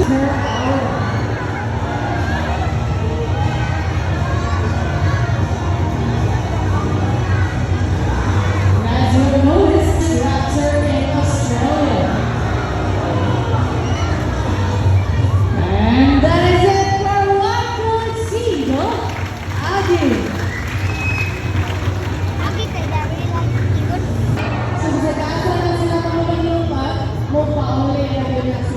per hour. As you have noticed, raptor in Australia. And that is it for what could see, no? Agi. Abi, kaya dami lang ikot. So, sa daan na sila mga lupa, mo pa uli na